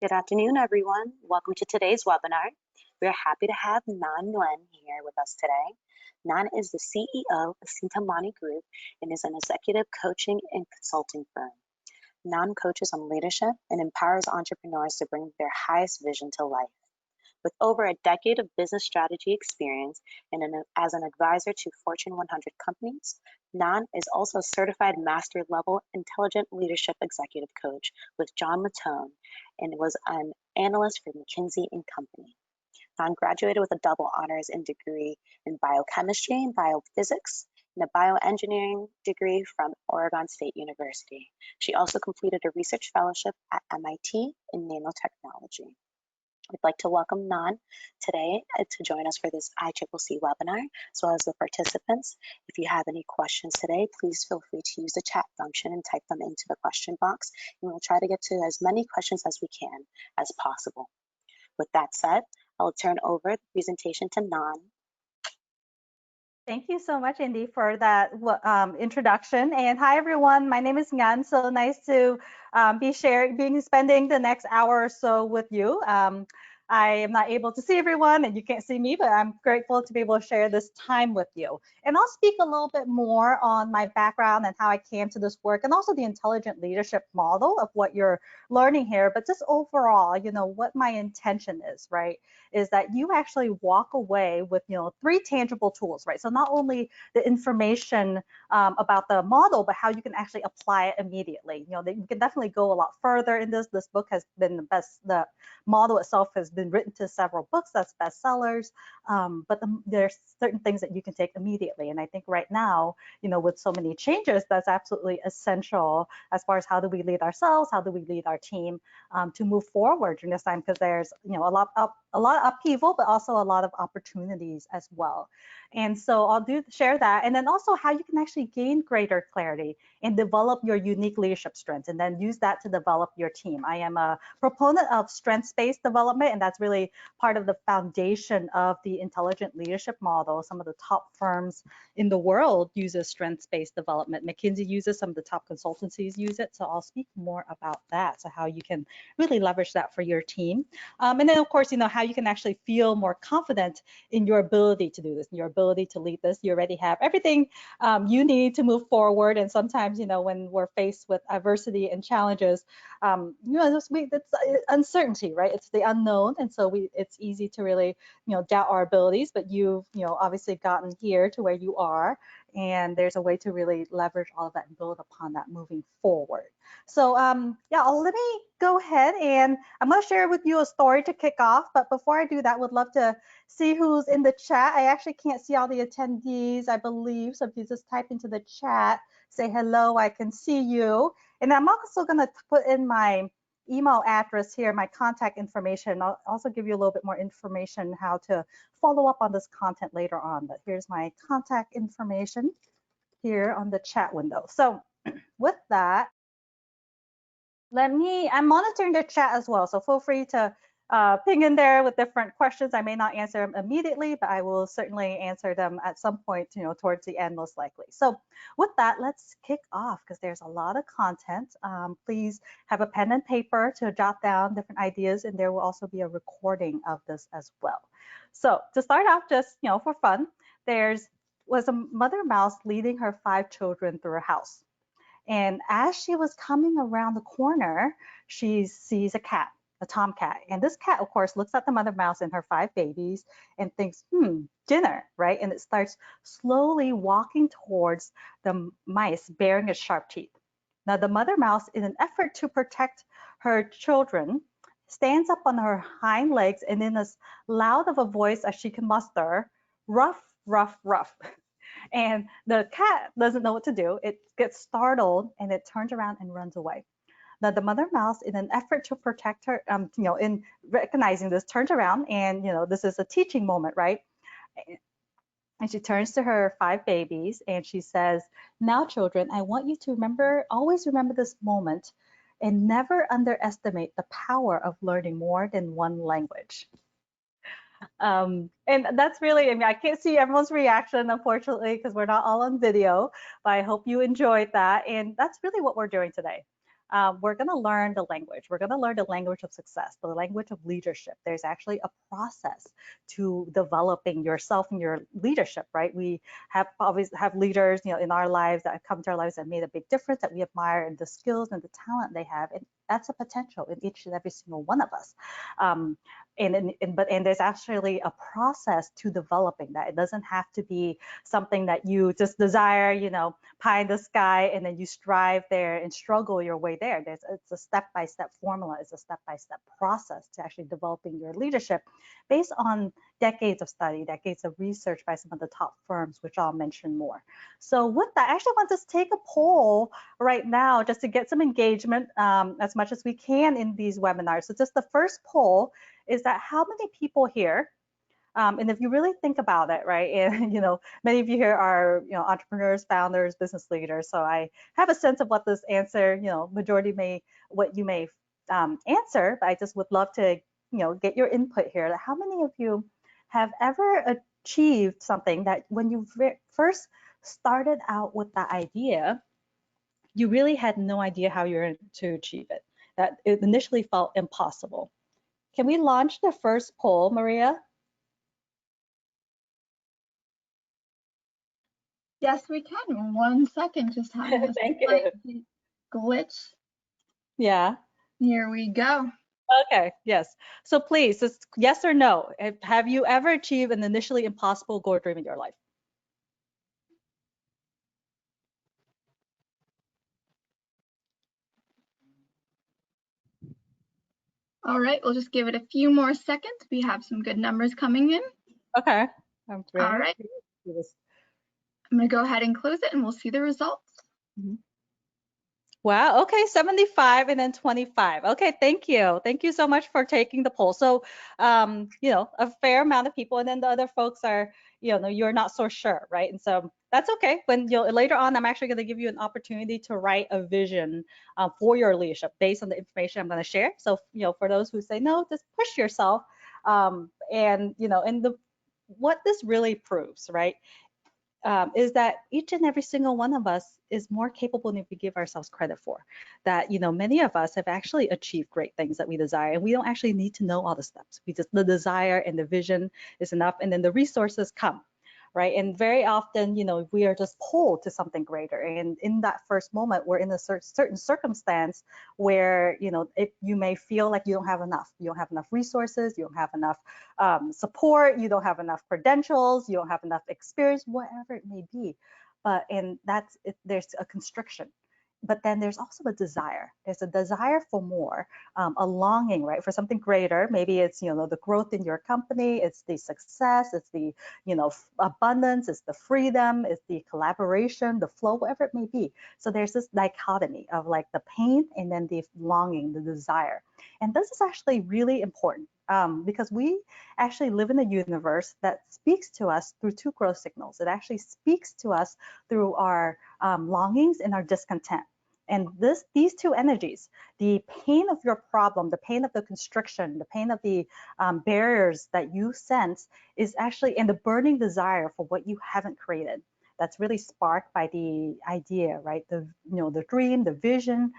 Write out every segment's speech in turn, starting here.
Good afternoon, everyone. Welcome to today's webinar. We're happy to have Nguyen here with us today. Ngan is the CEO of Cintamani Group and is an executive coaching and consulting firm. Ngan coaches on leadership and empowers entrepreneurs to bring their highest vision to life. With over a decade of business strategy experience and as an advisor to Fortune 100 companies, Ngan is also a certified master level intelligent leadership executive coach with John Mattone and was an analyst for McKinsey and Company. Ngan graduated with a double honors and degree in biochemistry and biophysics and a bioengineering degree from Oregon State University. She also completed a research fellowship at MIT in nanotechnology. We'd like to welcome Ngan today to join us for this ICCC webinar, as well as the participants. If you have any questions today, please feel free to use the chat function and type them into the question box, and we'll try to get to as many questions as we can as possible. With that said, I'll turn over the presentation to Ngan. Thank you so much, Indy, for that introduction. And hi, everyone. My name is Ngan. So nice to be spending the next hour or so with you. I am not able to see everyone and you can't see me, but I'm grateful to be able to share this time with you. And I'll speak a little bit more on my background and how I came to this work and also the intelligent leadership model of what you're learning here. But just overall, what my intention is, right, is that you actually walk away with, 3 tangible tools, right? So not only the information about the model, but how you can actually apply it immediately. That you can definitely go a lot further in this. This book has been the model itself has been written to several books that's bestsellers, but there's certain things that you can take immediately. And I think right now, with so many changes, that's absolutely essential as far as how do we lead ourselves, how do we lead our team to move forward during this time, because there's a lot of upheaval, but also a lot of opportunities as well. And so I'll share that, and then also how you can actually gain greater clarity and develop your unique leadership strengths, and then use that to develop your team. I am a proponent of strengths-based development, and that's really part of the foundation of the intelligent leadership model. Some of the top firms in the world uses strengths-based development. McKinsey uses, some of the top consultancies use it. So I'll speak more about that. So how you can really leverage that for your team. And then of course, how you can actually feel more confident in your ability to do this, your ability to lead this. You already have everything you need to move forward. And sometimes, when we're faced with adversity and challenges, it's uncertainty, right? It's the unknown. And so it's easy to really, doubt our abilities, but you've, obviously gotten here to where you are. And there's a way to really leverage all of that and build upon that moving forward. So let me go ahead and I'm going to share with you a story to kick off. But before I do that, would love to see who's in the chat. I actually can't see all the attendees, I believe. So if you just type into the chat, say hello, I can see you. And I'm also going to put in my email address here, my contact information. I'll also give you a little bit more information how to follow up on this content later on. But here's my contact information here on the chat window. So with that, I'm monitoring the chat as well. So feel free to ping in there with different questions. I may not answer them immediately, but I will certainly answer them at some point, towards the end, most likely. So with that, let's kick off because there's a lot of content. Please have a pen and paper to jot down different ideas, and there will also be a recording of this as well. So to start off, just, for fun, was a mother mouse leading her 5 children through her house. And as she was coming around the corner, she sees a cat, a tomcat. And this cat, of course, looks at the mother mouse and her 5 babies and thinks, dinner, right? And it starts slowly walking towards the mice, baring its sharp teeth. Now, the mother mouse, in an effort to protect her children, stands up on her hind legs and in as loud of a voice as she can muster, ruff, ruff, ruff. And the cat doesn't know what to do. It gets startled and it turns around and runs away. Now the mother mouse, in an effort to protect her, in recognizing this, turns around and, this is a teaching moment, right? And she turns to her 5 babies and she says, now children, I want you to always remember this moment and never underestimate the power of learning more than one language. And that's really, I can't see everyone's reaction, unfortunately, because we're not all on video, but I hope you enjoyed that. And that's really what we're doing today. we're going to learn the language. We're going to learn the language of success, the language of leadership. There's actually a process to developing yourself and your leadership, right? We have always have leaders, in our lives that have come to our lives that made a big difference, that we admire, and the skills and the talent they have, and that's a potential in each and every single one of us. And there's actually a process to developing that. It doesn't have to be something that you just desire, pie in the sky, and then you strive there and struggle your way there. It's a step-by-step formula. It's a step-by-step process to actually developing your leadership based on decades of study, decades of research by some of the top firms, which I'll mention more. So with that, I actually want to take a poll right now just to get some engagement as much as we can in these webinars. So just the first poll is that how many people here, and if you really think about it, right, and many of you here are entrepreneurs, founders, business leaders. So I have a sense of what this answer, majority what you may answer, but I just would love to get your input here. How many of you have ever achieved something that when you first started out with the idea, you really had no idea how you're to achieve it, that it initially felt impossible? Can we launch the first poll, Maria? Yes, we can. 1 second, just having a Thank slight you. glitch. Yeah. Here we go. Okay. Yes. So please, just yes or no. Have you ever achieved an initially impossible goal or dream in your life? All right, we'll just give it a few more seconds. We have some good numbers coming in. Okay. I'm All right. I'm going to go ahead and close it, and we'll see the results. Wow. Okay. 75 and then 25. Okay. Thank you. Thank you so much for taking the poll. So, a fair amount of people, and then the other folks are, you're not so sure, right? And so that's okay. When later on, I'm actually going to give you an opportunity to write a vision for your leadership based on the information I'm going to share. So, for those who say no, just push yourself. And what this really proves, right, is that each and every single one of us is more capable than we give ourselves credit for. That many of us have actually achieved great things that we desire, and we don't actually need to know all the steps. The desire and the vision is enough, and then the resources come, right? And very often, we are just pulled to something greater. And in that first moment, we're in a certain circumstance where, you may feel like you don't have enough. You don't have enough resources. You don't have enough support. You don't have enough credentials. You don't have enough experience, whatever it may be. And that's it, there's a constriction. But then there's also a desire. There's a desire for more, a longing, right, for something greater. Maybe it's, the growth in your company, it's the success, it's the, abundance, it's the freedom, it's the collaboration, the flow, whatever it may be. So there's this dichotomy of like the pain and then the longing, the desire. And this is actually really important because we actually live in a universe that speaks to us through two growth signals. It actually speaks to us through our longings and our discontent. And these two energies, the pain of your problem, the pain of the constriction, the pain of the barriers that you sense is actually, and the burning desire for what you haven't created. That's really sparked by the idea, right? The dream, the vision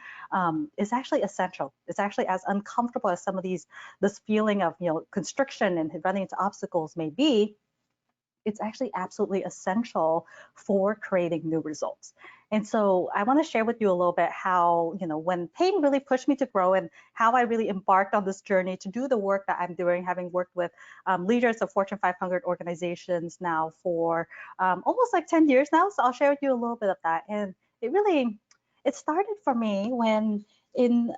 is actually essential. It's actually as uncomfortable as some of this feeling of, constriction and running into obstacles may be. It's actually absolutely essential for creating new results. And so I want to share with you a little bit how, when pain really pushed me to grow and how I really embarked on this journey to do the work that I'm doing, having worked with leaders of Fortune 500 organizations now for almost like 10 years now. So I'll share with you a little bit of that. And it started for me when in,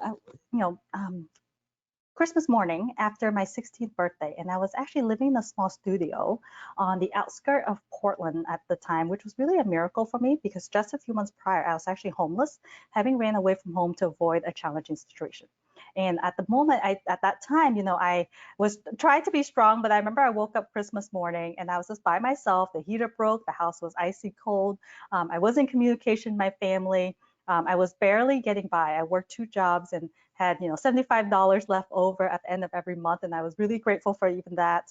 Christmas morning after my 16th birthday, and I was actually living in a small studio on the outskirts of Portland at the time, which was really a miracle for me because just a few months prior, I was actually homeless, having ran away from home to avoid a challenging situation. And at the moment, at that time, I was trying to be strong, but I remember I woke up Christmas morning and I was just by myself. The heater broke, the house was icy cold. I was in communication with my family. I was barely getting by. I worked two jobs and had $75 left over at the end of every month, and I was really grateful for even that.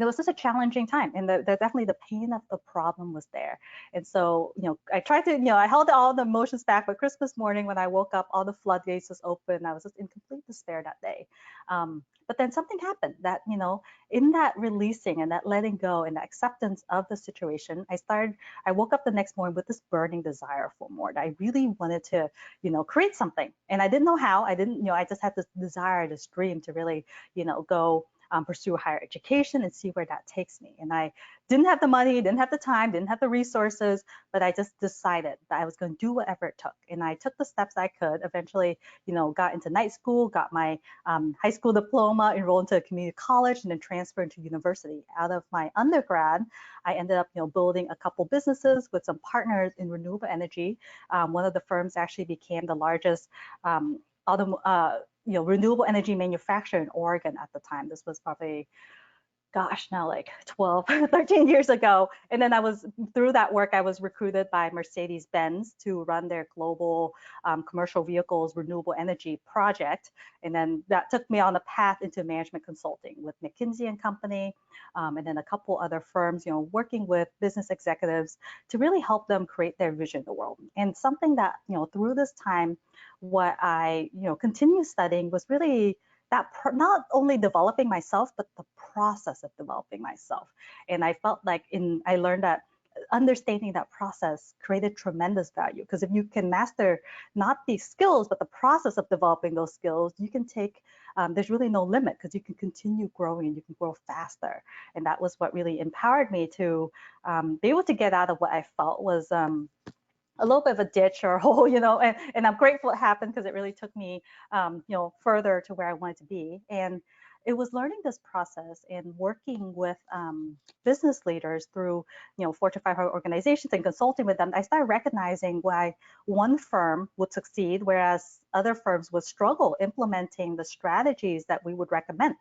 it was just a challenging time, and definitely the pain of the problem was there. And so, I tried to, I held all the emotions back, but Christmas morning when I woke up, all the floodgates was open. I was just in complete despair that day. But then something happened that, in that releasing and that letting go and the acceptance of the situation, I woke up the next morning with this burning desire for more. That I really wanted to, create something. And I didn't know how. I just had this desire, this dream to really, go pursue higher education and see where that takes me. And I didn't have the money, didn't have the time, didn't have the resources, but I just decided that I was going to do whatever it took. And I took the steps I could. Eventually, got into night school, got my high school diploma, enrolled into a community college, and then transferred to university. Out of my undergrad, I ended up, building a couple businesses with some partners in renewable energy. One of the firms actually became the largest renewable energy manufacturer in Oregon at the time. This was probably, gosh, now like 12, 13 years ago. And then through that work, I was recruited by Mercedes-Benz to run their global commercial vehicles renewable energy project. And then that took me on a path into management consulting with McKinsey and Company, and then a couple other firms, working with business executives to really help them create their vision in the world. And something that, through this time, what I, continue studying was really that not only developing myself, but the process of developing myself. And I felt like I learned that understanding that process created tremendous value, because if you can master not these skills, but the process of developing those skills, you can take, there's really no limit, because you can continue growing and you can grow faster. And that was what really empowered me to be able to get out of what I felt was a little bit of a ditch or a hole, and I'm grateful it happened, because it really took me, further to where I wanted to be. And it was learning this process and working with business leaders through, Fortune 500 organizations and consulting with them. I started recognizing why one firm would succeed, whereas other firms would struggle implementing the strategies that we would recommend.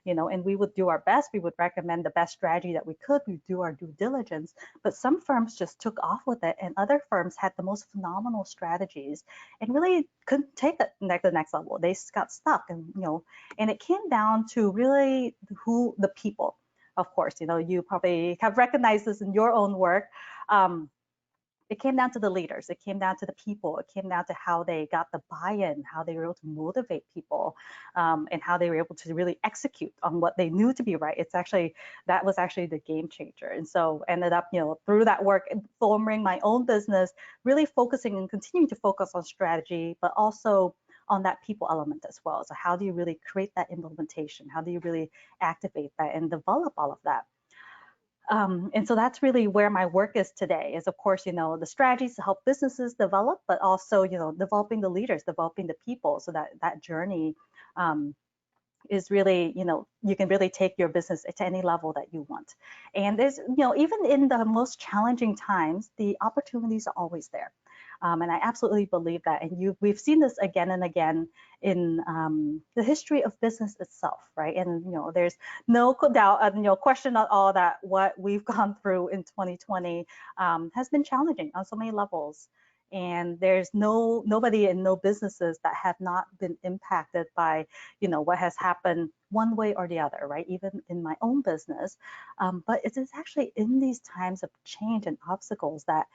And we would do our best. We would recommend the best strategy that we could. We do our due diligence, but some firms just took off with it, and other firms had the most phenomenal strategies and really couldn't take it the next level. They got stuck, and and it came down to really the people. Of course, you probably have recognized this in your own work. It came down to the leaders. It came down to the people. It came down to how they got the buy-in, how they were able to motivate people, and how they were able to really execute on what they knew to be right. That was actually the game changer. And so ended up, through that work, forming my own business, really focusing and continuing to focus on strategy, but also on that people element as well. So how do you really create that implementation? How do you really activate that and develop all of that? And so that's really where my work is today, is of course, the strategies to help businesses develop, but also, developing the leaders, developing the people, so that journey is really, you can really take your business to any level that you want. And there's, even in the most challenging times, the opportunities are always there. And I absolutely believe that. And we've seen this again and again in the history of business itself, right? And there's no doubt, question at all that what we've gone through in 2020 has been challenging on so many levels. And there's nobody and no businesses that have not been impacted by, what has happened one way or the other, right? Even in my own business. But it is actually in these times of change and obstacles that,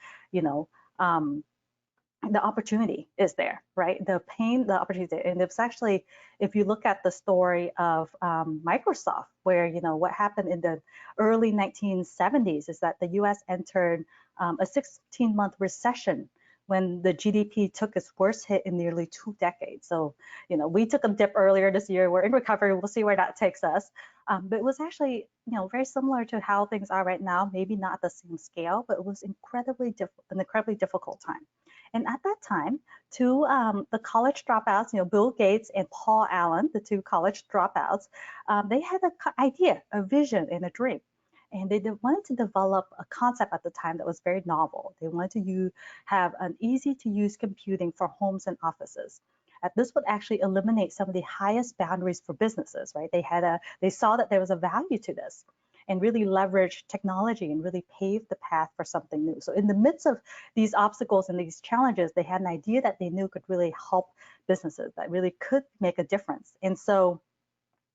the opportunity is there, right? The pain, the opportunity. And it's actually, if you look at the story of Microsoft, where, what happened in the early 1970s is that the US entered a 16-month recession when the GDP took its worst hit in nearly 2 decades. So, we took a dip earlier this year. We're in recovery. We'll see where that takes us. But it was actually, very similar to how things are right now. Maybe not the same scale, but it was an incredibly difficult time. And at that time, the college dropouts, Bill Gates and Paul Allen, the 2 college dropouts, they had an idea, a vision, and a dream. And they wanted to develop a concept at the time that was very novel. They wanted to have an easy-to-use computing for homes and offices. This would actually eliminate some of the highest boundaries for businesses, right? They saw that there was a value to this, and really leverage technology and really pave the path for something new. So in the midst of these obstacles and these challenges, they had an idea that they knew could really help businesses, that really could make a difference. And so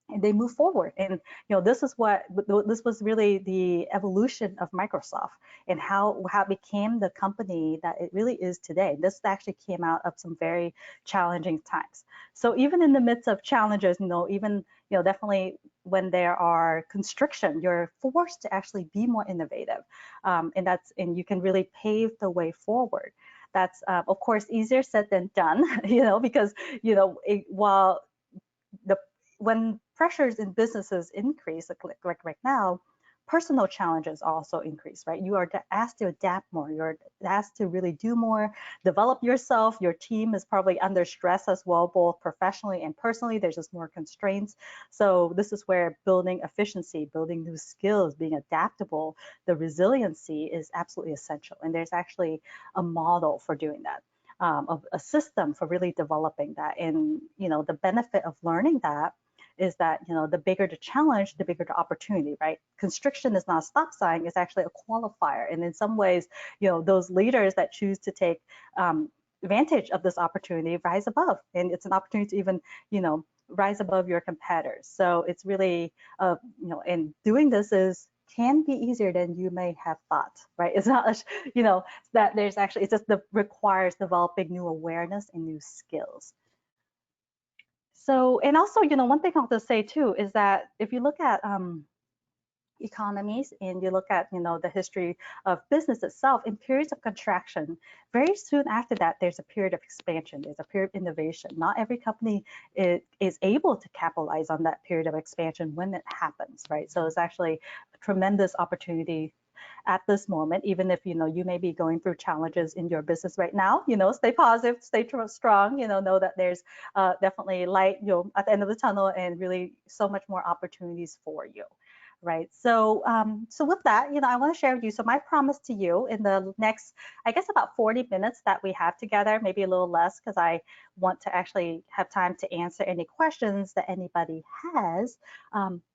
and they move forward. And this was really the evolution of Microsoft, and how it became the company that it really is today. This actually came out of some very challenging times. So even in the midst of challenges, even definitely when there are constriction, you're forced to actually be more innovative, and you can really pave the way forward. That's of course easier said than done, because while the when pressures in businesses increase, like right now, personal challenges also increase, right? You are asked to adapt more. You're asked to really do more, develop yourself. Your team is probably under stress as well, both professionally and personally. There's just more constraints. So this is where building efficiency, building new skills, being adaptable, the resiliency is absolutely essential. And there's actually a model for doing that. Of a system for really developing that. And the benefit of learning that is that the bigger the challenge, the bigger the opportunity, right? Constriction is not a stop sign; it's actually a qualifier. And in some ways, those leaders that choose to take advantage of this opportunity rise above, and it's an opportunity to even rise above your competitors. So it's really and doing this can be easier than you may have thought, right? It's not, that there's actually, it just requires developing new awareness and new skills. So, and also, one thing I'll just say too is that if you look at economies and you look at the history of business itself, in periods of contraction, very soon after that there's a period of expansion, there's a period of innovation. Not every company is able to capitalize on that period of expansion when it happens, right? So it's actually a tremendous opportunity at this moment, even if you may be going through challenges in your business right now. Stay positive, stay strong, know that there's definitely light at the end of the tunnel, and really so much more opportunities for you. Right. So, so with that, I want to share with you. So my promise to you in the next, I guess, about 40 minutes that we have together, maybe a little less, because I want to actually have time to answer any questions that anybody has.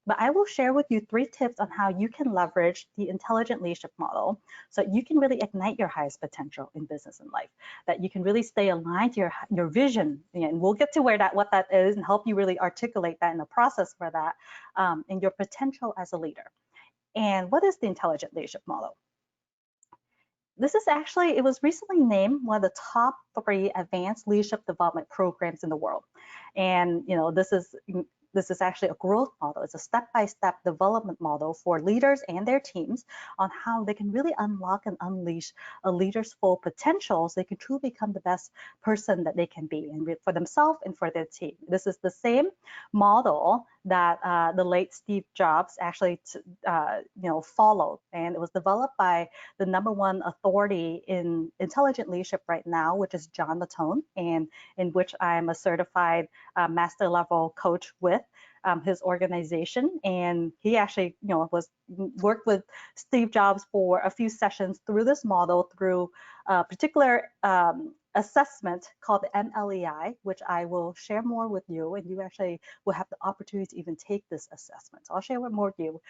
But I will share with you 3 tips on how you can leverage the intelligent leadership model so you can really ignite your highest potential in business and life, that you can really stay aligned to your vision. And we'll get to what that is and help you really articulate that in the process for that, and your potential as a leader. And what is the intelligent leadership model? This is actually, it was recently named one of the top 3 advanced leadership development programs in the world. And this is actually a growth model. It's a step-by-step development model for leaders and their teams on how they can really unlock and unleash a leader's full potential so they can truly become the best person that they can be, and for themselves and for their team. This is the same model that the late Steve Jobs actually followed, and it was developed by the #1 authority in intelligent leadership right now, which is John Latone, and in which I'm a certified master level coach with his organization. And he actually worked with Steve Jobs for a few sessions through this model, through a particular assessment called the MLEI, which I will share more with you, and you actually will have the opportunity to even take this assessment. So I'll share more with you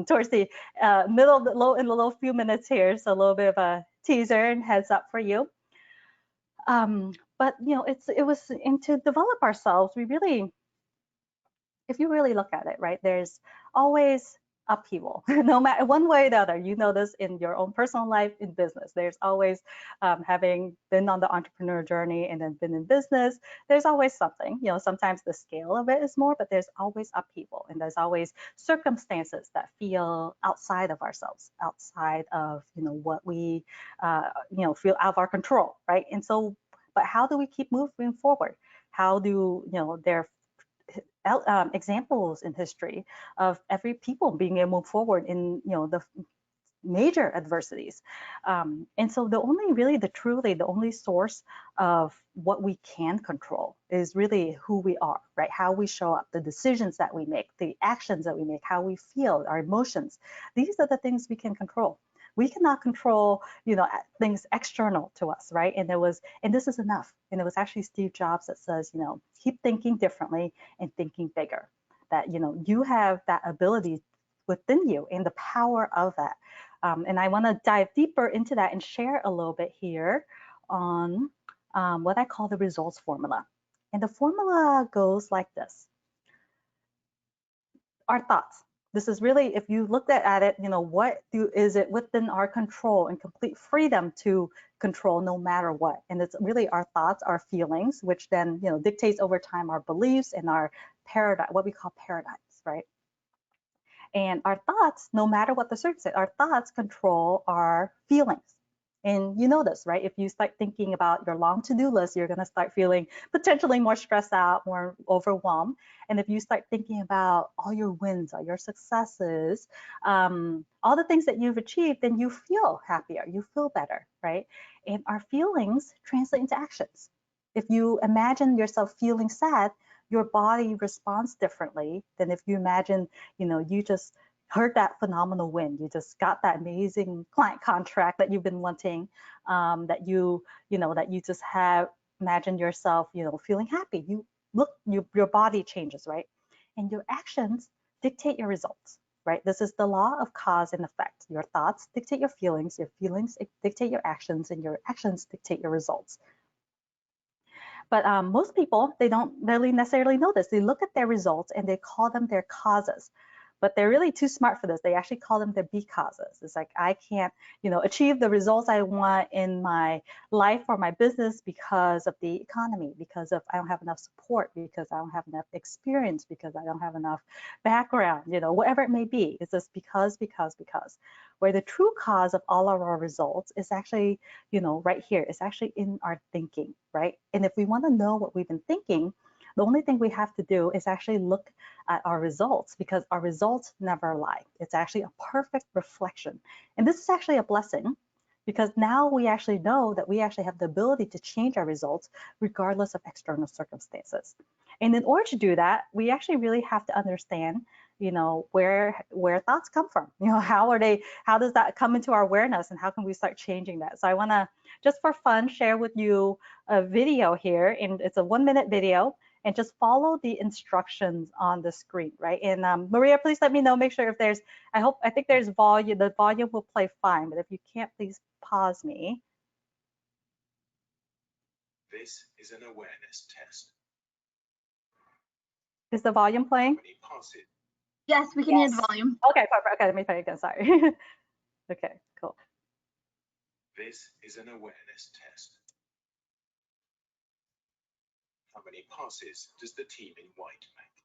towards the low few minutes here. So a little bit of a teaser and heads up for you. But it was to develop ourselves. We really, if you really look at it, right, there's always upheaval, no matter one way or the other. You know this in your own personal life, in business. There's always, having been on the entrepreneur journey and then been in business, there's always something. Sometimes the scale of it is more, but there's always upheaval, and there's always circumstances that feel outside of ourselves, outside of what we feel out of our control, right? And so, but how do we keep moving forward? How do there examples in history of every people being able to move forward in the major adversities, and so the only source of what we can control is really who we are, right? How we show up, the decisions that we make, the actions that we make, how we feel, our emotions. These are the things we can control. We cannot control, things external to us, right? And this is enough. And it was actually Steve Jobs that says, keep thinking differently and thinking bigger. That you have that ability within you and the power of that. And I want to dive deeper into that and share a little bit here on what I call the results formula. And the formula goes like this. our thoughts. This is really, if you looked at it, what is it within our control and complete freedom to control no matter what. And it's really our thoughts, our feelings, which then, dictates over time our beliefs and our paradigm, what we call paradigms, right? And our thoughts, no matter what the circumstance, our thoughts control our feelings. And you know this, right? If you start thinking about your long to-do list, you're going to start feeling potentially more stressed out, more overwhelmed. And if you start thinking about all your wins, all your successes, all the things that you've achieved, then you feel happier, you feel better, right? And our feelings translate into actions. If you imagine yourself feeling sad, your body responds differently than if you imagine, you just heard that phenomenal win. You just got that amazing client contract that you've been wanting, that you just have imagined yourself, feeling happy. You look, your body changes, right? And your actions dictate your results, right? This is the law of cause and effect. Your thoughts dictate your feelings dictate your actions, and your actions dictate your results. But most people, they don't really necessarily know this. They look at their results and they call them their causes. But they're really too smart for this. They actually call them their causes. It's like, I can't, achieve the results I want in my life or my business because of the economy, because of I don't have enough support, because I don't have enough experience, because I don't have enough background, whatever it may be. It's just because. Where the true cause of all of our results is actually, right here. It's actually in our thinking, right? And if we want to know what we've been thinking, the only thing we have to do is actually look at our results, because our results never lie. It's actually a perfect reflection. And this is actually a blessing, because now we actually know that we actually have the ability to change our results regardless of external circumstances. And in order to do that, we actually really have to understand, where thoughts come from. How does that come into our awareness, and how can we start changing that? So I want to, just for fun, share with you a video here, and it's a 1-minute video. And just follow the instructions on the screen, right? And Maria, please let me know, make sure if there's, I think there's volume, the volume will play fine, but if you can't, please pause me. This is an awareness test. Is the volume playing? Yes, we can hear the volume. Okay, perfect. Okay, let me try again, sorry. Okay, cool. This is an awareness test. How many passes does the team in white make?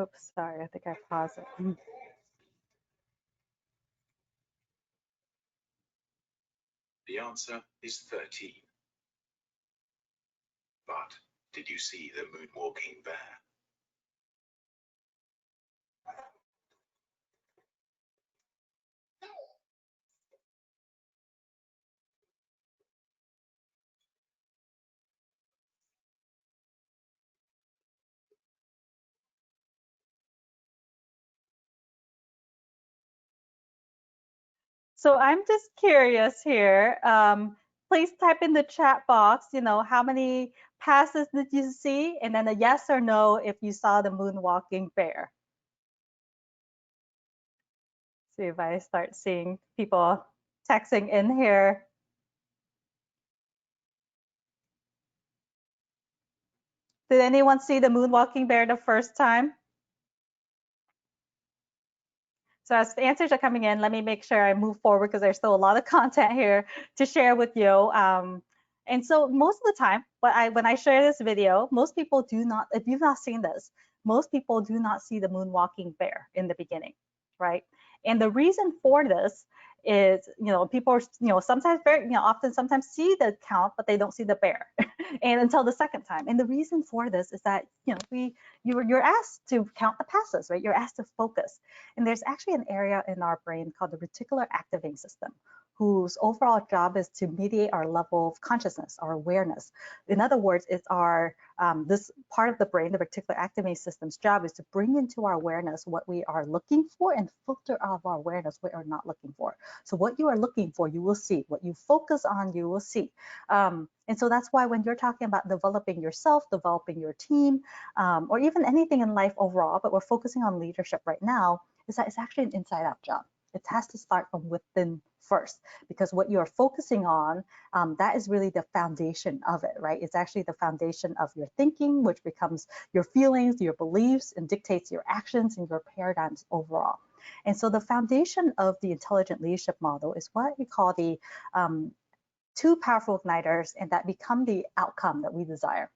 Oops, sorry, I think I paused it. The answer is 13. But did you see the moonwalking bear? So I'm just curious here. Please type in the chat box, how many passes did you see? And then a yes or no if you saw the moonwalking bear. See if I start seeing people texting in here. Did anyone see the moonwalking bear the first time? So as the answers are coming in, let me make sure I move forward, because there's still a lot of content here to share with you. And so most of the time, when I share this video, most people do not, if you've not seen this, most people do not see the moonwalking bear in the beginning, right? And the reason for this is, people are, sometimes often sometimes see the count, but they don't see the bear and until the second time. And the reason for this is that, you're asked to count the passes, right? You're asked to focus. And there's actually an area in our brain called the reticular activating system, whose overall job is to mediate our level of consciousness, our awareness. In other words, it's our this part of the brain, the reticular activating system's job is to bring into our awareness what we are looking for and filter out of our awareness what we're not looking for. So what you are looking for, you will see. What you focus on, you will see. And so that's why when you're talking about developing yourself, developing your team, or even anything in life overall, but we're focusing on leadership right now, is that it's actually an inside out job. It has to start from within first, because what you're focusing on, that is really the foundation of it, right? It's actually the foundation of your thinking, which becomes your feelings, your beliefs, and dictates your actions and your paradigms overall. And so the foundation of the intelligent leadership model is what we call the two powerful igniters, and that become the outcome that we desire.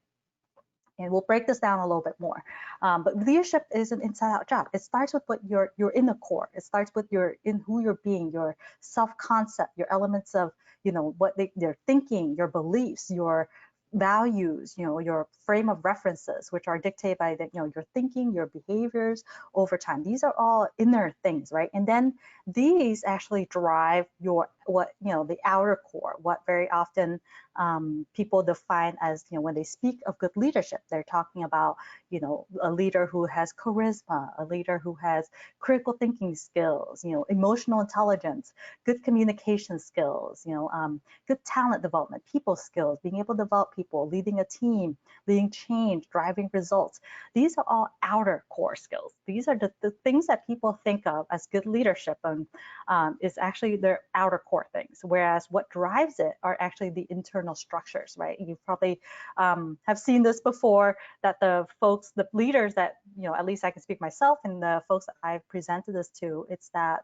And we'll break this down a little bit more. But leadership is an inside-out job. It starts with what your inner core. It starts with who you're being, your self-concept, your elements of, what they're thinking, your beliefs, your values, your frame of references, which are dictated by your thinking, your behaviors over time. These are all inner things, right? And then these actually drive the outer core, what very often people define as, when they speak of good leadership, they're talking about, a leader who has charisma, a leader who has critical thinking skills, emotional intelligence, good communication skills, good talent development, people skills, being able to develop people, leading a team, leading change, driving results. These are all outer core skills. These are the things that people think of as good leadership, and is actually their outer core things. Whereas what drives it are actually the internal structures, right? You probably have seen this before, that the leaders that, at least I can speak myself and the folks that I've presented this to, it's that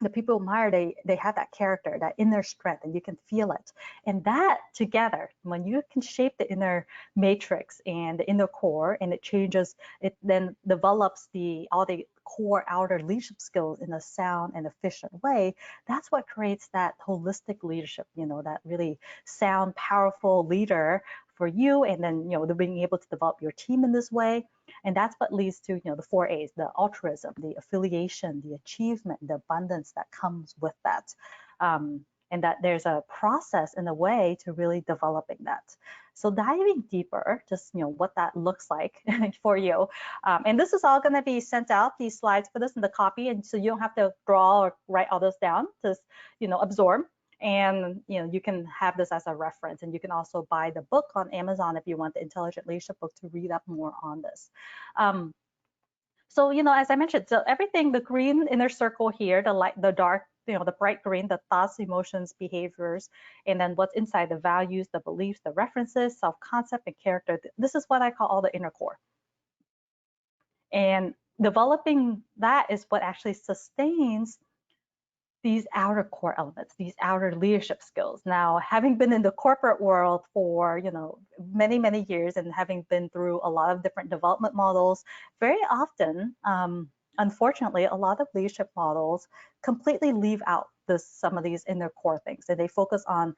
the people admire, they have that character, that inner strength, and you can feel it. And that together, when you can shape the inner matrix and the inner core, and it changes, it then develops all the core outer leadership skills in a sound and efficient way. That's what creates that holistic leadership, that really sound, powerful leader for you, and then being able to develop your team in this way. And that's what leads to the 4 A's, the altruism, the affiliation, the achievement, the abundance that comes with that. And that there's a process and a way to really developing that. So diving deeper, just what that looks like for you. And this is all going to be sent out, these slides, for this in the copy, and so you don't have to draw or write all this down, just absorb. And you can have this as a reference, and you can also buy the book on Amazon if you want the Intelligent Leadership book to read up more on this. So as I mentioned, so everything, the green inner circle here, the dark, the bright green, the thoughts, emotions, behaviors, and then what's inside, the values, the beliefs, the references, self-concept, and character. This is what I call all the inner core. And developing that is what actually sustains these outer core elements, these outer leadership skills. Now, having been in the corporate world for many, many years, and having been through a lot of different development models, very often, unfortunately, a lot of leadership models completely leave out some of these inner core things, and they focus on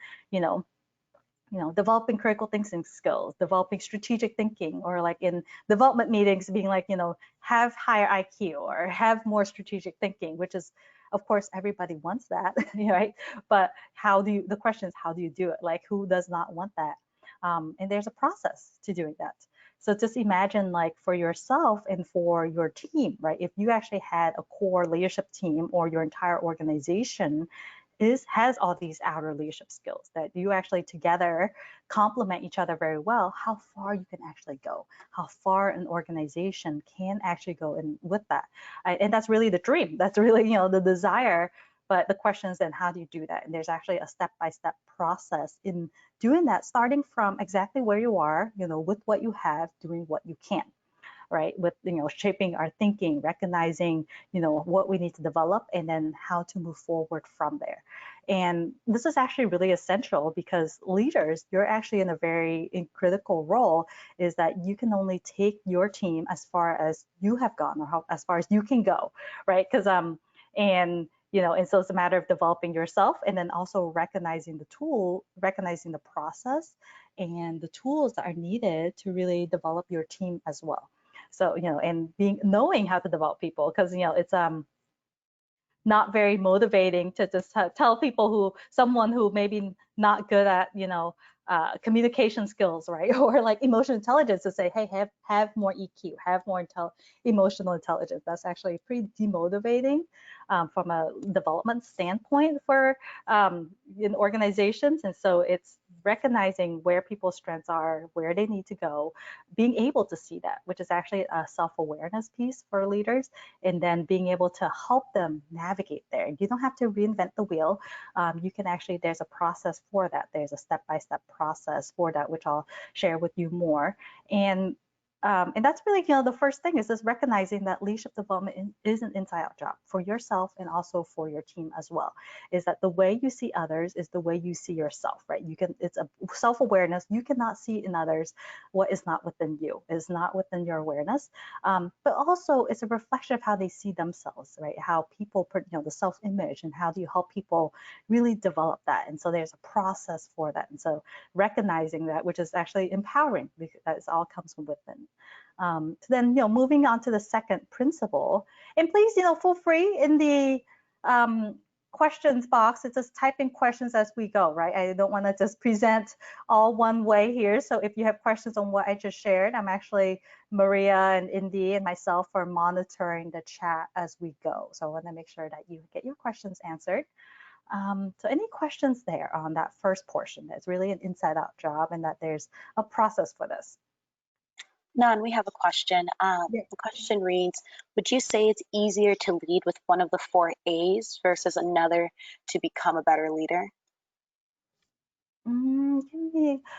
developing critical thinking skills, developing strategic thinking, or like in development meetings being like, have higher IQ or have more strategic thinking, which is, of course, everybody wants that, right? But the question is, how do you do it? Like, who does not want that? And there's a process to doing that. So just imagine, like, for yourself and for your team, right? If you actually had a core leadership team, or your entire organization has all these outer leadership skills that you actually together complement each other very well, how far you can actually go, how far an organization can actually go in with that. And that's really the dream. That's really, the desire. But the question is then, how do you do that? And there's actually a step-by-step process in doing that, starting from exactly where you are, with what you have, doing what you can. Right, with shaping our thinking, recognizing what we need to develop, and then how to move forward from there. And this is actually really essential, because leaders, you're actually in a very critical role, is that you can only take your team as far as you have gone, or as far as you can go, right? Because and so it's a matter of developing yourself, and then also recognizing the process and the tools that are needed to really develop your team as well. So, and knowing how to develop people, because, it's not very motivating to just tell people someone who maybe not good at, communication skills, right? Or like emotional intelligence, to say, hey, have more EQ, have more emotional intelligence. That's actually pretty demotivating from a development standpoint for in organizations. And so it's recognizing where people's strengths are, where they need to go, being able to see that, which is actually a self-awareness piece for leaders, and then being able to help them navigate there. You don't have to reinvent the wheel. You can actually, there's a process for that. There's a step-by-step process for that, which I'll share with you more. And that's really, the first thing is just recognizing that leadership development is an inside-out job for yourself and also for your team as well. Is that the way you see others is the way you see yourself, right? It's a self-awareness. You cannot see in others what is not within you, is not within your awareness. But also it's a reflection of how they see themselves, right? How people, the self-image, and how do you help people really develop that? And so there's a process for that. And so recognizing that, which is actually empowering, because that all comes from within. So then, moving on to the second principle, and please, feel free in the questions box to just type in questions as we go, right? I don't want to just present all one way here. So if you have questions on what I just shared, I'm actually, Maria and Indy and myself are monitoring the chat as we go. So I want to make sure that you get your questions answered. So any questions there on that first portion? That's really an inside-out job, and that there's a process for this. Nan, we have a question. The question reads, would you say it's easier to lead with one of the 4 A's versus another to become a better leader?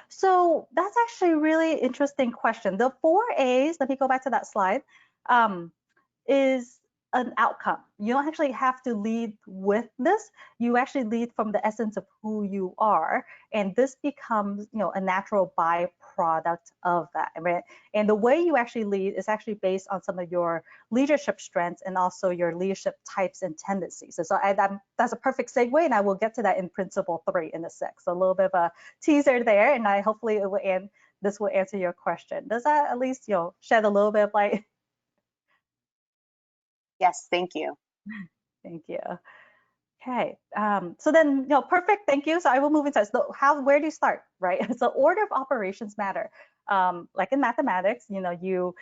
So that's actually a really interesting question. The 4 A's, let me go back to that slide, is an outcome. You don't actually have to lead with this. You actually lead from the essence of who you are, and this becomes, a natural byproduct of that. Right? And the way you actually lead is actually based on some of your leadership strengths and also your leadership types and tendencies. So that's a perfect segue, and I will get to that in principle 3 in a sec. So a little bit of a teaser there, and hopefully it will end. This will answer your question. Does that at least, shed a little bit of light? Yes, thank you. Thank you. Okay, so then, perfect, thank you. So I will move into where do you start, right? So order of operations matter. Like in mathematics, the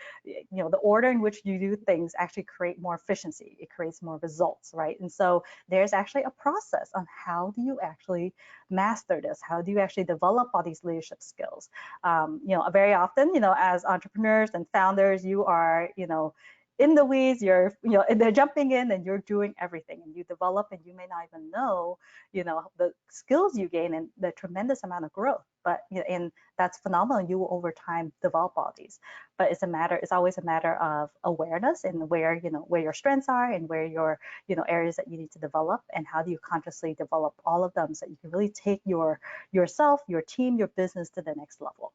order in which you do things actually create more efficiency. It creates more results, right? And so there's actually a process on how do you actually master this? How do you actually develop all these leadership skills? Very often, as entrepreneurs and founders, you are, in the weeds, they're jumping in and you're doing everything, and you develop, and you may not even know, the skills you gain and the tremendous amount of growth. But, and that's phenomenal. You will over time develop all these, but it's always a matter of awareness and where your strengths are and where your, areas that you need to develop, and how do you consciously develop all of them so that you can really take yourself, your team, your business to the next level.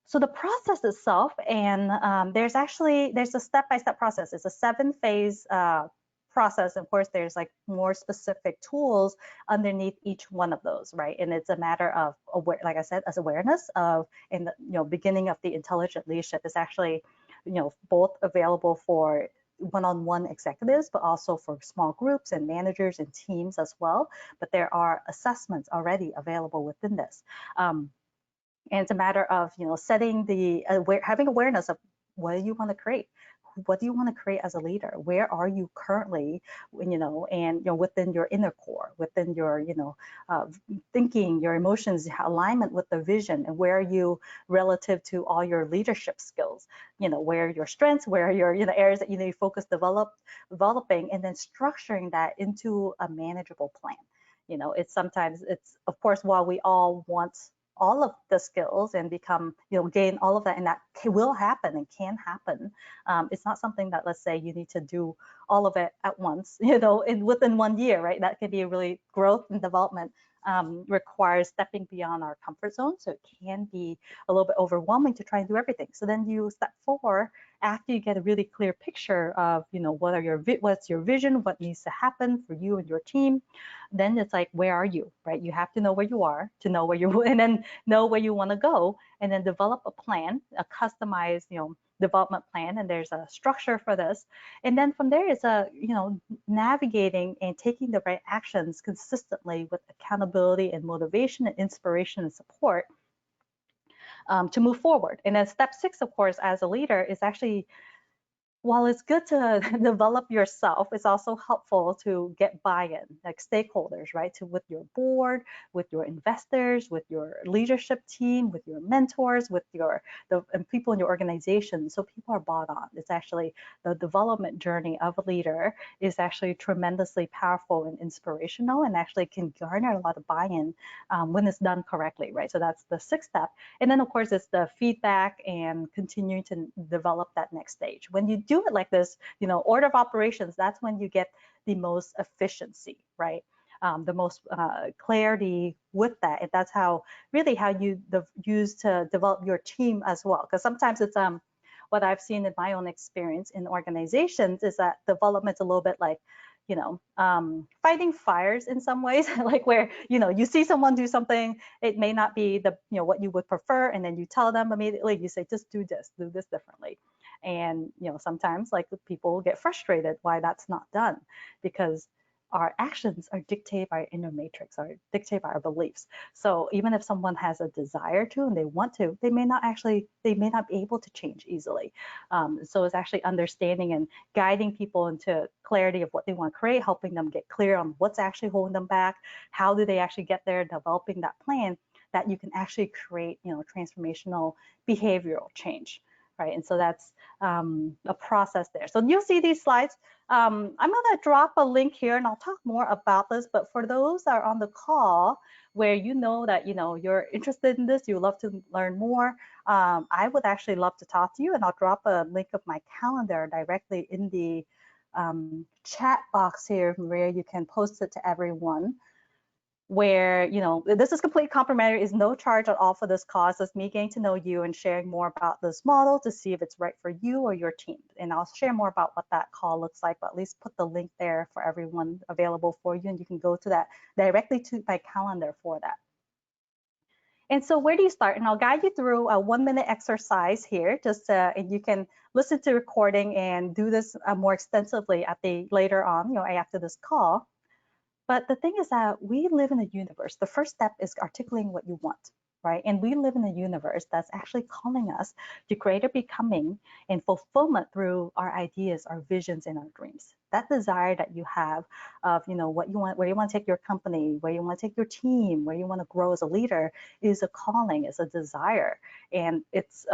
So the process itself, and there's a step-by-step process. It's a 7-phase process. Of course, there's like more specific tools underneath each one of those, right? And it's a matter of, like I said, as awareness of, in the beginning of the intelligent leadership is actually, both available for one-on-one executives, but also for small groups and managers and teams as well. But there are assessments already available within this. And it's a matter of, setting having awareness of what do you want to create? What do you want to create as a leader? Where are you currently, and, within your inner core, within your, thinking, your emotions, alignment with the vision, and where are you relative to all your leadership skills? Where are your strengths, where are your, areas that you need to focus developing, and then structuring that into a manageable plan. It's of course, while we all want all of the skills and become, gain all of that, and that will happen and can happen. It's not something that, let's say, you need to do all of it at once, within 1 year, right? That can be a really growth and development requires stepping beyond our comfort zone. So it can be a little bit overwhelming to try and do everything. So then you step 4, after you get a really clear picture of, what's your vision, what needs to happen for you and your team, then it's like, where are you, right? You have to know where you are to know where you, and then know where you want to go, and then develop a plan, a customized, development plan, and there's a structure for this. And then from there is navigating and taking the right actions consistently with accountability and motivation and inspiration and support to move forward. And then step 6, of course, as a leader is actually while it's good to develop yourself, it's also helpful to get buy-in, like stakeholders, right? To with your board, with your investors, with your leadership team, with your mentors, with and people in your organization. So people are bought on. It's actually the development journey of a leader is actually tremendously powerful and inspirational, and actually can garner a lot of buy-in when it's done correctly, right? So that's the sixth step. And then of course it's the feedback and continuing to develop that next stage. When you do it like this, order of operations, that's when you get the most efficiency, right? The most clarity with that. And that's how you use to develop your team as well. Because sometimes it's what I've seen in my own experience in organizations is that development's a little bit like, fighting fires in some ways, like where, you see someone do something, it may not be what you would prefer. And then you tell them immediately, you say, just do this differently. And, sometimes like people get frustrated why that's not done, because our actions are dictated by our inner matrix, are dictated by our beliefs. So even if someone has a desire to and they want to, they may not be able to change easily. So it's actually understanding and guiding people into clarity of what they want to create, helping them get clear on what's actually holding them back, how do they actually get there, developing that plan that you can actually create, transformational behavioral change, right? And so that's a process there. So you'll see these slides. I'm going to drop a link here and I'll talk more about this, but for those that are on the call where that you're interested in this, you would love to learn more, I would actually love to talk to you, and I'll drop a link of my calendar directly in the chat box here where you can post it to everyone, where this is completely complimentary, is no charge at all for this cause. It's me getting to know you and sharing more about this model to see if it's right for you or your team. And I'll share more about what that call looks like, but at least put the link there for everyone available for you, and you can go to that directly to my calendar for that. And so where do you start? And I'll guide you through a 1-minute exercise here, and you can listen to recording and do this more extensively later on, after this call. But the thing is that we live in a universe. The first step is articulating what you want, right? And we live in a universe that's actually calling us to greater becoming and fulfillment through our ideas, our visions, and our dreams. That desire that you have of, what you want, where you want to take your company, where you want to take your team, where you want to grow as a leader, is a calling, is a desire. And it's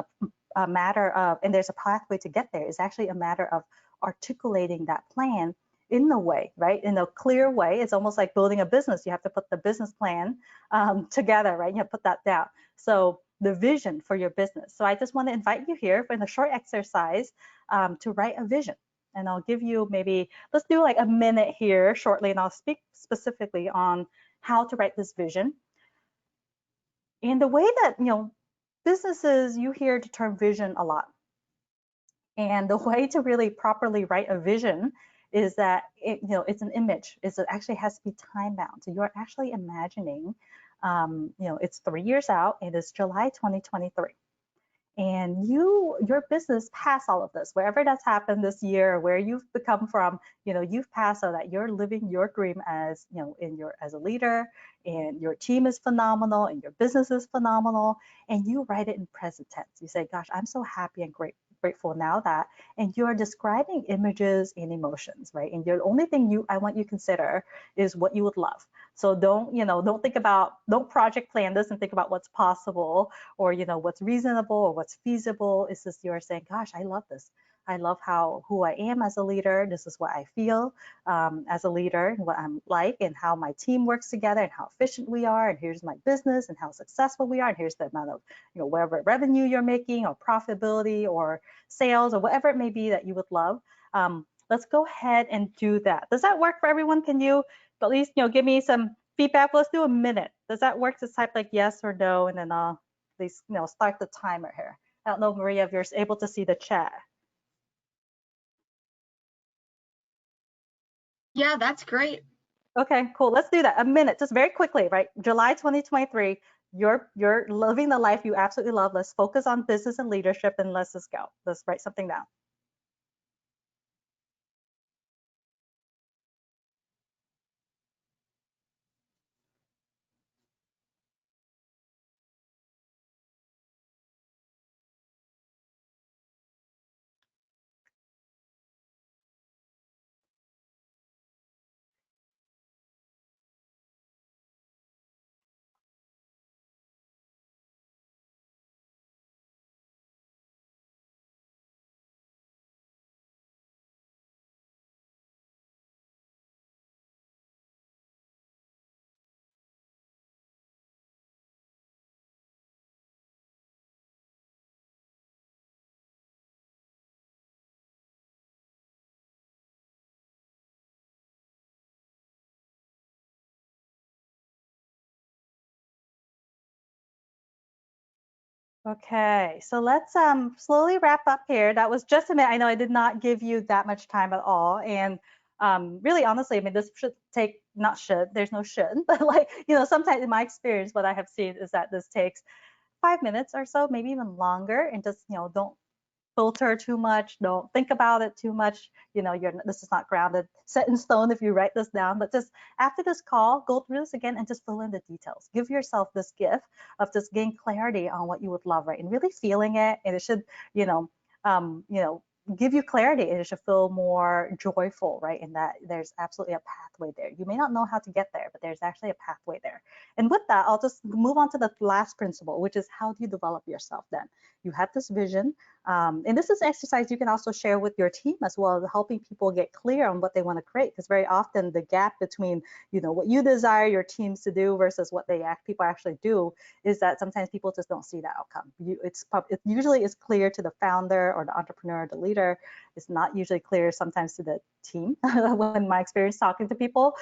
a matter of, and there's a pathway to get there. It's actually a matter of articulating that plan in the way, right? In a clear way. It's almost like building a business. You have to put the business plan together, right? You have to put that down. So the vision for your business. So I just want to invite you here in a short exercise to write a vision. And I'll give you let's do like a minute here shortly, and I'll speak specifically on how to write this vision. And the way that, businesses, you hear the term vision a lot. And the way to really properly write a vision is that it's an image. It actually has to be time bound. So you're actually imagining, it's 3 years out. It is July 2023, and your business passed all of this, wherever that's happened this year, where you've become from. You've passed, so that you're living your dream as as a leader, and your team is phenomenal, and your business is phenomenal, and you write it in present tense. You say, "Gosh, I'm so happy and grateful now that," and you're describing images and emotions, right? And the only thing I want you to consider is what you would love. So don't project plan this and think about what's possible, or what's reasonable or what's feasible. It's just you're saying, "Gosh, I love this. I love who I am as a leader. This is what I feel as a leader, and what I'm like, and how my team works together, and how efficient we are. And here's my business, and how successful we are. And here's the amount of whatever revenue you're making, or profitability, or sales, or whatever it may be that you would love." Let's go ahead and do that. Does that work for everyone? Can you at least give me some feedback? Let's do a minute. Does that work? Just type like yes or no, and then I'll at least start the timer here. I don't know, Maria, if you're able to see the chat. Yeah, that's great. Okay, cool. Let's do that. A minute, just very quickly, right? July 2023. You're living the life you absolutely love. Let's focus on business and leadership, and let's just go. Let's write something down. Okay, so let's slowly wrap up here. That was just a minute. I know I did not give you that much time at all. And really, honestly, I mean, this should take, not should, there's no should, but like, sometimes in my experience, what I have seen is that this takes 5 minutes or so, maybe even longer, and just, don't filter too much, don't think about it too much. This is not grounded, set in stone if you write this down, but just after this call, go through this again and just fill in the details. Give yourself this gift of just getting clarity on what you would love, right? And really feeling it. And it should, you know, you know, give you clarity, and it should feel more joyful, right? In that there's absolutely a pathway there. You may not know how to get there, but there's actually a pathway there. And with that, I'll just move on to the last principle, which is how do you develop yourself then? You have this vision, and this is exercise you can also share with your team as well, helping people get clear on what they want to create, because very often the gap between what you desire your teams to do versus what people actually do is that sometimes people just don't see the outcome. It usually is clear to the founder or the entrepreneur, the leader. It's not usually clear sometimes to the team when my experience talking to people.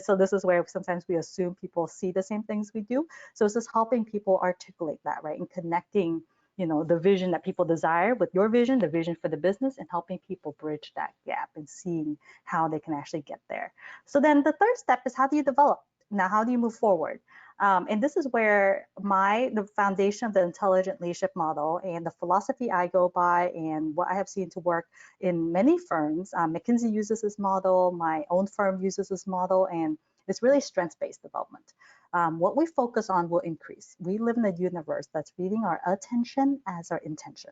So this is where sometimes we assume people see the same things we do. So it's just helping people articulate that, right, and connecting the vision that people desire with your vision, the vision for the business, and helping people bridge that gap and seeing how they can actually get there. So then the third step is, how do you develop? Now, how do you move forward? And this is where the foundation of the intelligent leadership model and the philosophy I go by and what I have seen to work in many firms. McKinsey uses this model, my own firm uses this model, and it's really strengths-based development. What we focus on will increase. We live in a universe that's reading our attention as our intention.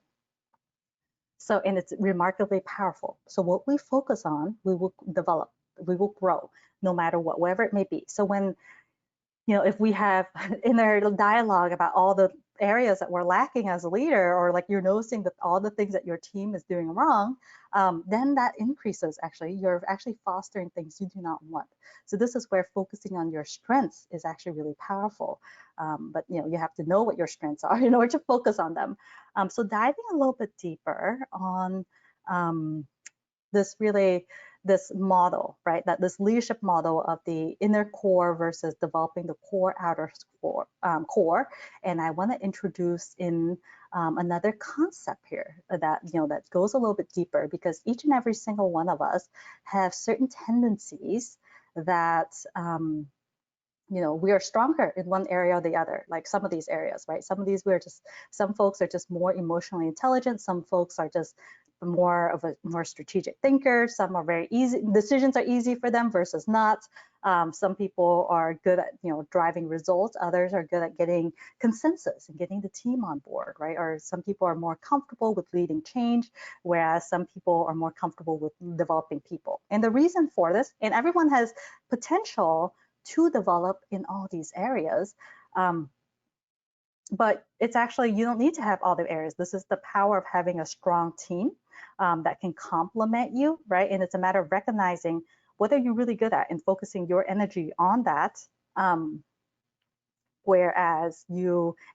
So, and it's remarkably powerful. So what we focus on, we will develop, we will grow, no matter what, wherever it may be. So when, if we have inner dialogue about all the areas that we're lacking as a leader, or like you're noticing that all the things that your team is doing wrong, then that increases, you're actually fostering things you do not want. So this is where focusing on your strengths is actually really powerful. But you have to know what your strengths are in order to focus on them. So diving a little bit deeper on this model, right? That this leadership model of the inner core versus developing the core outer core. And I want to introduce in another concept here that that goes a little bit deeper, because each and every single one of us have certain tendencies that we are stronger in one area or the other, like some of these areas, right? Some folks are just more emotionally intelligent. Some folks are just more of a more strategic thinker. Some are very easy, decisions are easy for them versus not. Some people are good at, driving results. Others are good at getting consensus and getting the team on board, right? Or some people are more comfortable with leading change, whereas some people are more comfortable with developing people. And the reason for this, and everyone has potential to develop in all these areas. But it's actually, you don't need to have all the areas. This is the power of having a strong team that can complement you, right? And it's a matter of recognizing what are you really good at and focusing your energy on that. And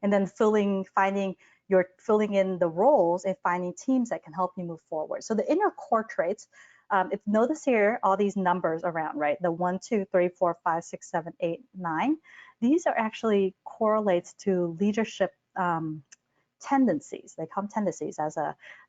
then filling in the roles and finding teams that can help you move forward. So the inner core traits, if you notice here, all these numbers around, right? The 1, 2, 3, 4, 5, 6, 7, 8, 9. These are actually correlates to leadership tendencies. They come tendencies as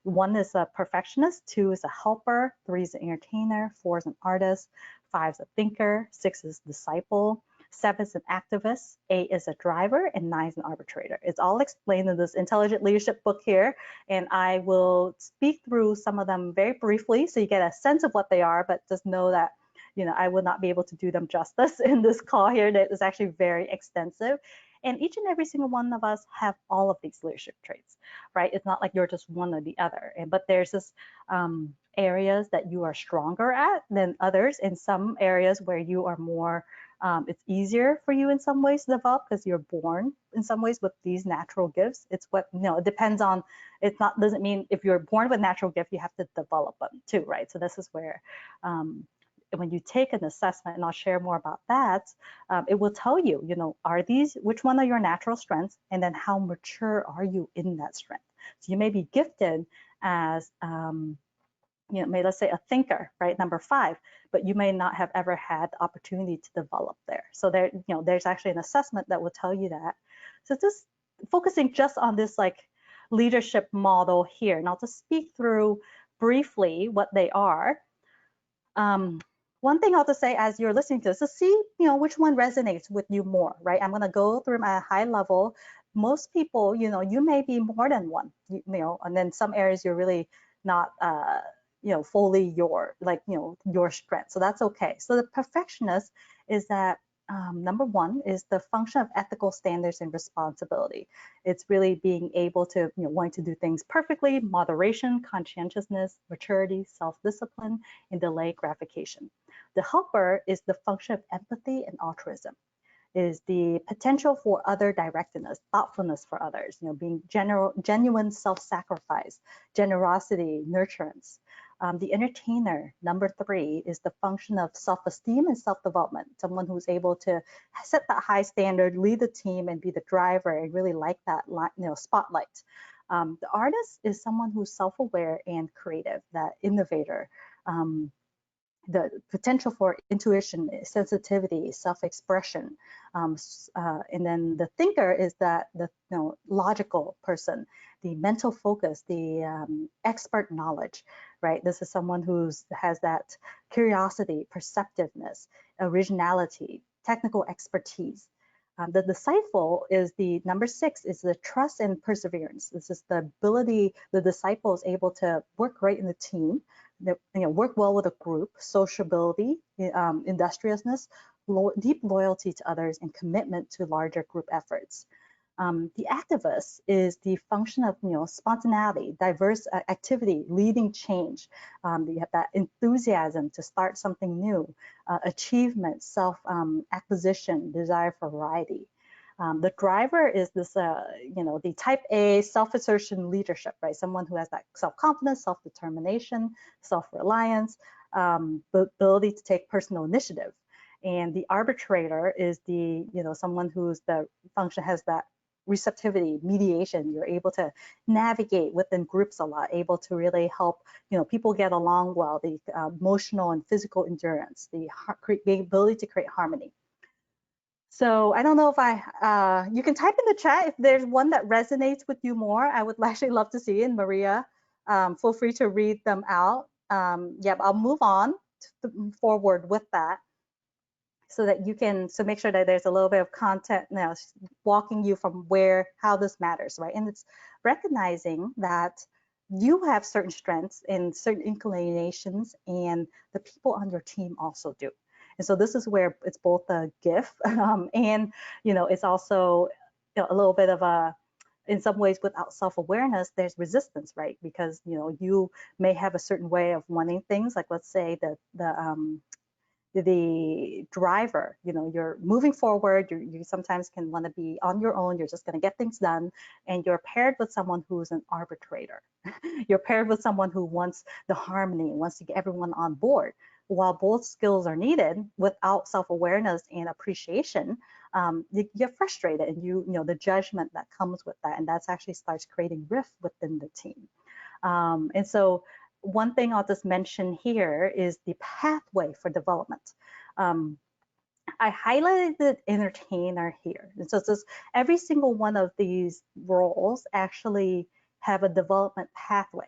1 is a perfectionist, 2 is a helper, 3 is an entertainer, 4 is an artist, 5 is a thinker, 6 is disciple, 7 is an activist, 8 is a driver, and 9 is an arbitrator. It's all explained in this intelligent leadership book here, and I will speak through some of them very briefly so you get a sense of what they are, but just know that I will not be able to do them justice in this call here. That is actually very extensive. And each and every single one of us have all of these leadership traits, right? It's not like you're just one or the other. But there's this areas that you are stronger at than others, in some areas where you are more, it's easier for you in some ways to develop because you're born in some ways with these natural gifts. It's what, it depends on, doesn't mean if you're born with natural gift, you have to develop them too, right? So this is where, when you take an assessment, and I'll share more about that, it will tell you, which one are your natural strengths, and then how mature are you in that strength. So you may be gifted as, let's say a thinker, right, number 5, but you may not have ever had the opportunity to develop there. So there's actually an assessment that will tell you that. So just focusing just on this, like, leadership model here. And I'll just speak through briefly what they are. One thing I'll just say as you're listening to this is see, which one resonates with you more, right? I'm going to go through them at a high level. Most people, you may be more than one, and then some areas you're really not, fully your strength. So that's okay. So the perfectionist is that number one is the function of ethical standards and responsibility. It's really being able to, wanting to do things perfectly, moderation, conscientiousness, maturity, self-discipline, and delayed gratification. The helper is the function of empathy and altruism. Is the potential for other directedness, thoughtfulness for others, being genuine self-sacrifice, generosity, nurturance. The entertainer, number 3, is the function of self-esteem and self-development, someone who's able to set that high standard, lead the team, and be the driver, and really like that spotlight. The artist is someone who's self-aware and creative, that innovator. The potential for intuition, sensitivity, self-expression, and then the thinker is that the logical person, the mental focus, the expert knowledge, right? This is someone who has that curiosity, perceptiveness, originality, technical expertise. The disciple is the number 6 is the trust and perseverance. This is the ability the disciple is able to work great in the team, work well with a group, sociability, industriousness, deep loyalty to others, and commitment to larger group efforts. The activist is the function of spontaneity, diverse activity, leading change. You have that enthusiasm to start something new, achievement, self-acquisition, desire for variety. The driver is this, the type A self-assertion leadership, right? Someone who has that self-confidence, self-determination, self-reliance, ability to take personal initiative. And the arbitrator is the, someone who's the function has that receptivity, mediation. You're able to navigate within groups a lot, able to really help, people get along well, the emotional and physical endurance, the ability to create harmony. So I don't know if you can type in the chat if there's one that resonates with you more. I would actually love to see it. And Maria, feel free to read them out. Yep, I'll move on forward with that so that you can, make sure that there's a little bit of content now walking you from how this matters, right? And it's recognizing that you have certain strengths and certain inclinations, and the people on your team also do. And so this is where it's both a gift and, it's also a little bit of in some ways without self-awareness, there's resistance, right? Because, you may have a certain way of wanting things, like let's say the driver, you're moving forward, you sometimes can want to be on your own, you're just going to get things done, and you're paired with someone who's an arbitrator. You're paired with someone who wants the harmony, wants to get everyone on board. While both skills are needed, without self-awareness and appreciation, you get frustrated, and the judgment that comes with that, and that's actually starts creating rift within the team. And so one thing I'll just mention here is the pathway for development. I highlighted the entertainer here. And so it's just every single one of these roles actually have a development pathway.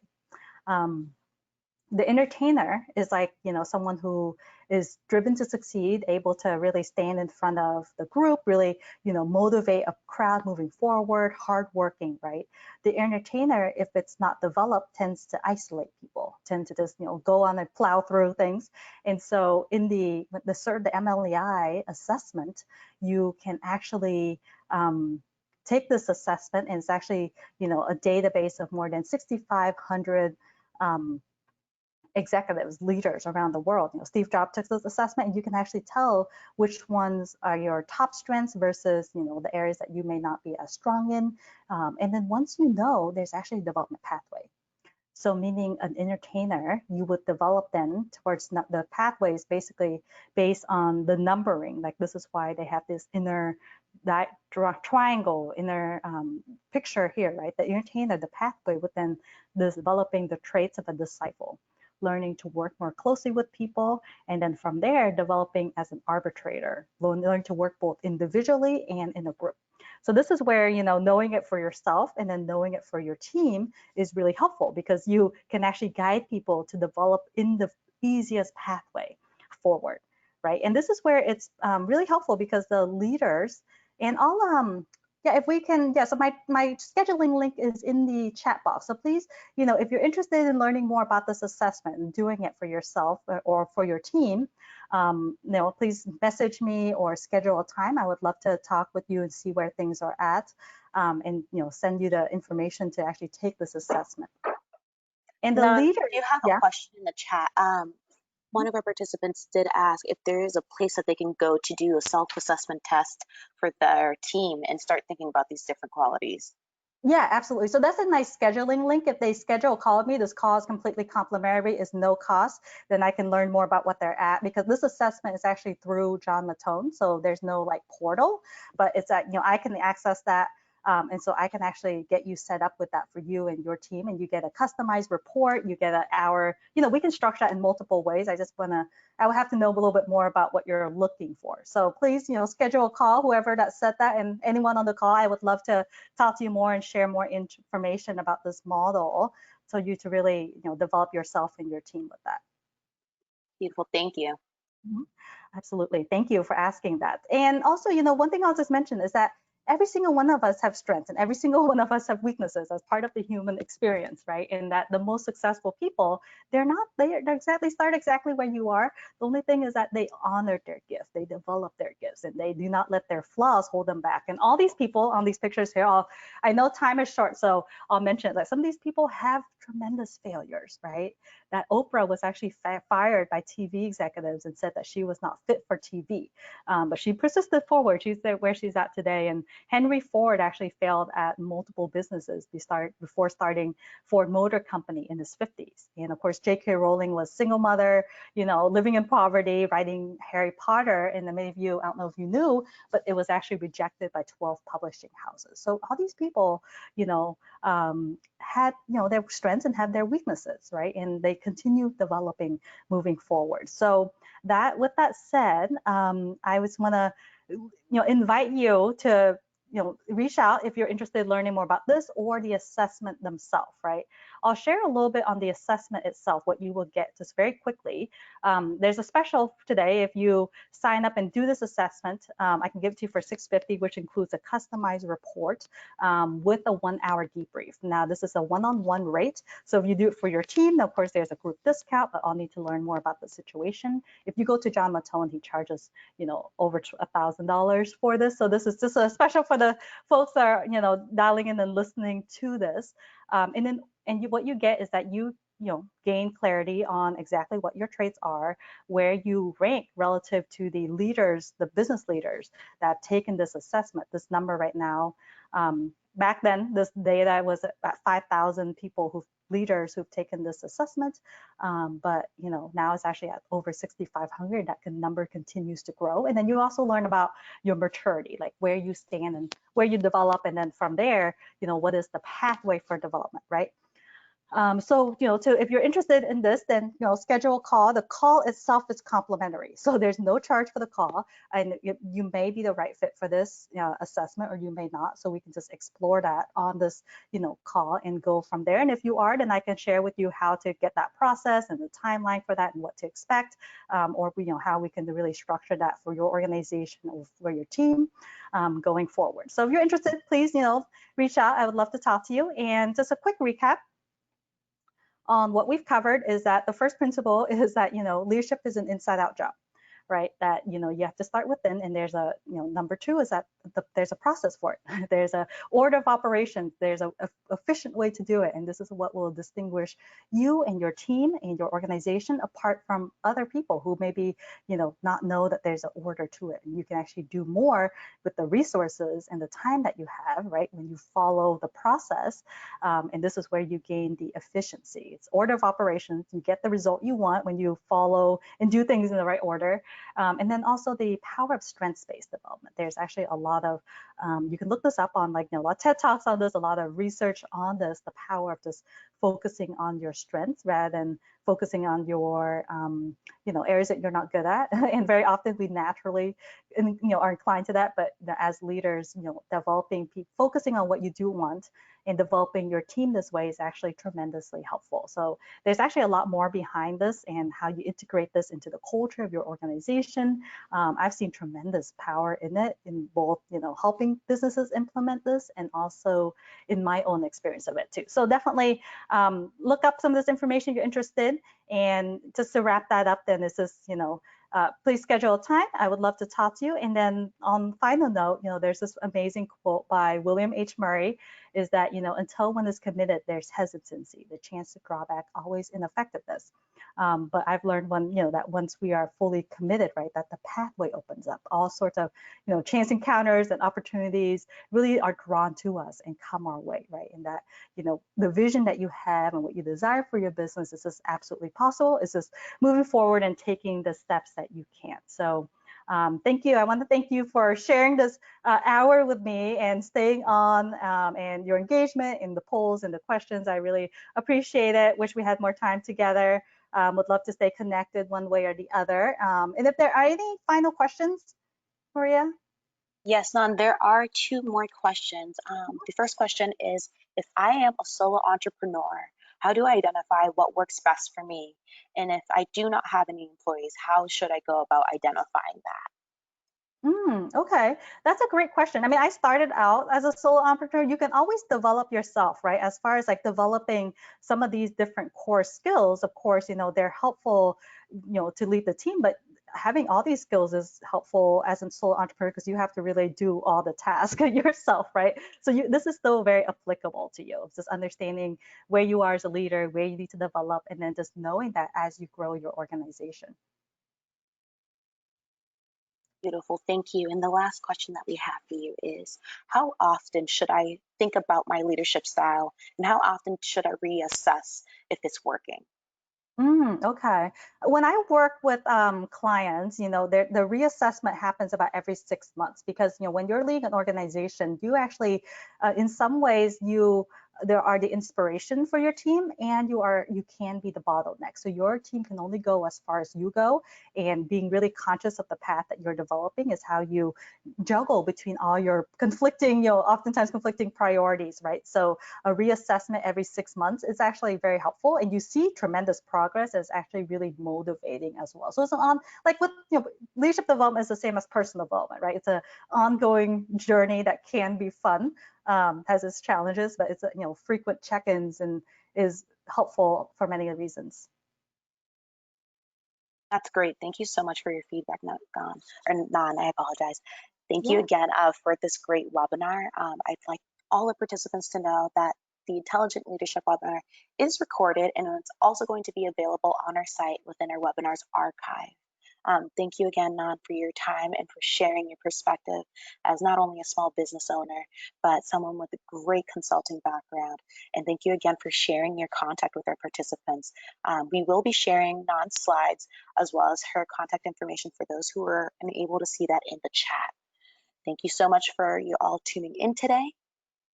The entertainer is like, someone who is driven to succeed, able to really stand in front of the group, really, motivate a crowd moving forward, hardworking, right? The entertainer, if it's not developed, tends to isolate people, tend to just, go on and plow through things. And so in the MLEI assessment, you can actually take this assessment, and it's actually, a database of more than 6,500 executives, leaders around the world. Steve Jobs took this assessment, and you can actually tell which ones are your top strengths versus, the areas that you may not be as strong in. And then once there's actually a development pathway. So meaning an entertainer, you would develop then towards the pathways basically based on the numbering. Like this is why they have this inner triangle, inner picture here, right? The entertainer, the pathway within this developing the traits of a disciple, learning to work more closely with people, and then from there developing as an arbitrator, learn to work both individually and in a group. So this is where, knowing it for yourself and then knowing it for your team is really helpful, because you can actually guide people to develop in the easiest pathway forward, right? And this is where it's really helpful, because the leaders, and I'll yeah, if we can, yeah, so my scheduling link is in the chat box. So please, if you're interested in learning more about this assessment and doing it for yourself or for your team, please message me or schedule a time. I would love to talk with you and see where things are at, and send you the information to actually take this assessment. And the leader, do you have a question in the chat? One of our participants did ask if there is a place that they can go to do a self-assessment test for their team and start thinking about these different qualities. Yeah, absolutely. So that's a nice scheduling link. If they schedule a call with me, this call is completely complimentary, is no cost. Then I can learn more about what they're at, because this assessment is actually through John Mattone. So there's no like portal, but it's that, I can access that. And so I can actually get you set up with that for you and your team, and you get a customized report. You get an hour, we can structure that in multiple ways. I would have to know a little bit more about what you're looking for. So please, schedule a call, whoever that said that, and anyone on the call. I would love to talk to you more and share more information about this model, so you to really, develop yourself and your team with that. Beautiful, thank you. Absolutely, thank you for asking that. And also, one thing I'll just mention is that every single one of us have strengths and every single one of us have weaknesses as part of the human experience, right? And that the most successful people, they start exactly where you are. The only thing is that they honored their gift, they develop their gifts, and they do not let their flaws hold them back. And all these people on these pictures here, I know time is short, so I'll mention that some of these people have tremendous failures, right? That Oprah was actually fired by TV executives and said that she was not fit for TV, but she persisted forward. She's there where she's at today. And Henry Ford actually failed at multiple businesses before starting Ford Motor Company in his 50s. And of course, J.K. Rowling was single mother, living in poverty, writing Harry Potter. And many of you, I don't know if you knew, but it was actually rejected by 12 publishing houses. So all these people, had their strengths and have their weaknesses, right? And they continue developing moving forward. So with that said, I just want to invite you to reach out if you're interested in learning more about this or the assessment themselves, right? I'll share a little bit on the assessment itself, what you will get just very quickly. There's a special today. If you sign up and do this assessment, I can give it to you for $650, which includes a customized report with a 1-hour debrief. Now, this is a one-on-one rate. So if you do it for your team, of course, there's a group discount, but I'll need to learn more about the situation. If you go to John Mattone, he charges, over $1,000 for this. So this is just a special for the folks that are, dialing in and listening to this. What you get is that you gain clarity on exactly what your traits are, where you rank relative to the leaders, the business leaders that have taken this assessment. This number right now, back then, this data was at 5,000 people leaders who've taken this assessment, but now it's actually at over 6,500. That number continues to grow. And then you also learn about your maturity, like where you stand and where you develop, and then from there, what is the pathway for development, right? So, if you're interested in this, then, schedule a call. The call itself is complimentary. So there's no charge for the call. And you may be the right fit for this assessment, or you may not. So we can just explore that on this, call and go from there. And if you are, then I can share with you how to get that process and the timeline for that and what to expect, or, how we can really structure that for your organization or for your team going forward. So if you're interested, please, reach out. I would love to talk to you. And just a quick recap on what we've covered is that the first principle is that, leadership is an inside out job, right? That, you have to start within, and there's a, number two is that there's a process for it. There's a order of operations. There's a efficient way to do it. And this is what will distinguish you and your team and your organization apart from other people who maybe, not know that there's an order to it. And you can actually do more with the resources and the time that you have, right? When you follow the process. And this is where you gain the efficiency. It's order of operations. You get the result you want when you follow and do things in the right order. And then also the power of strengths-based development. There's actually a lot of, you can look this up on a lot of TED Talks on this, a lot of research on this, the power of just focusing on your strengths rather than focusing on your areas that you're not good at. And very often we naturally are inclined to that, but as leaders, focusing on what you do want and developing your team this way is actually tremendously helpful. So there's actually a lot more behind this and how you integrate this into the culture of your organization. I've seen tremendous power in it, in both helping businesses implement this and also in my own experience of it too. So definitely look up some of this information if you're interested. And just to wrap that up, then this is please schedule a time. I would love to talk to you. And then on final note, there's this amazing quote by William H. Murray, is that, until one is committed, there's hesitancy, the chance to draw back, always ineffectiveness. But I've learned that once we are fully committed, right, that the pathway opens up. All sorts of, chance encounters and opportunities really are drawn to us and come our way, right? And that, the vision that you have and what you desire for your business is just absolutely possible. It's just moving forward and taking the steps that you can. So thank you. I want to thank you for sharing this hour with me and staying on and your engagement in the polls and the questions. I really appreciate it. Wish we had more time together. Would love to stay connected one way or the other. And if there are any final questions, Maria? Yes, Nan, there are two more questions. The first question is, if I am a solo entrepreneur, how do I identify what works best for me? And if I do not have any employees, how should I go about identifying that? Okay, that's a great question. I mean, I started out as a solo entrepreneur. You can always develop yourself, right? As far as like developing some of these different core skills, of course, they're helpful, to lead the team, but having all these skills is helpful as a solo entrepreneur because you have to really do all the tasks yourself, right? So this is still very applicable to you. It's just understanding where you are as a leader, where you need to develop, and then just knowing that as you grow your organization. Beautiful, thank you. And the last question that we have for you is, how often should I think about my leadership style, and how often should I reassess if it's working? Okay. When I work with clients, the reassessment happens about every 6 months because, when you're leading an organization, you actually, in some ways, there are the inspiration for your team and you can be the bottleneck. So your team can only go as far as you go, and being really conscious of the path that you're developing is how you juggle between all your conflicting, oftentimes conflicting priorities, right? So a reassessment every 6 months is actually very helpful, and you see tremendous progress. It's actually really motivating as well. So it's like with leadership development is the same as personal development, right? It's an ongoing journey that can be fun, has its challenges, but it's frequent check-ins and is helpful for many reasons. That's great. Thank you so much for your feedback, Nan, I apologize. Thank you Yeah. again for this great webinar. I'd like all the participants to know that the Intelligent Leadership webinar is recorded, and it's also going to be available on our site within our webinars archive. Thank you again, Nan, for your time and for sharing your perspective as not only a small business owner, but someone with a great consulting background. And thank you again for sharing your contact with our participants. We will be sharing Nan's slides as well as her contact information for those who are unable to see that in the chat. Thank you so much for you all tuning in today.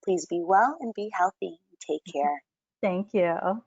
Please be well and be healthy. Take care. Thank you.